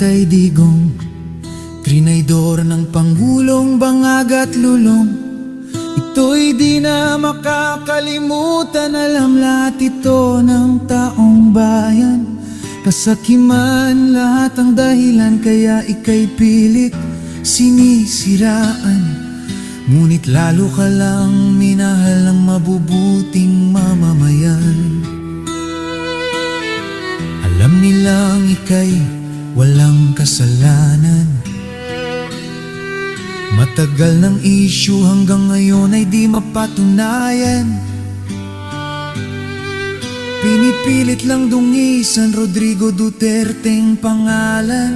kay Digong, trinaydor ng Pangulong Bangag at Lulong. Ito'y di na makakalimutan, alam lahat ito ng taong bayan. Kasakiman lahat ang dahilan, kaya ika'y pilit sinisiraan. Ngunit lalo ka lang minahal ng mabubuting mamamayan. Alam nilang ika'y walang kasalanan. Matagal ng issue hanggang ngayon ay di mapatunayan. Pinipilit lang dungisan Rodrigo Duterte'ng pangalan.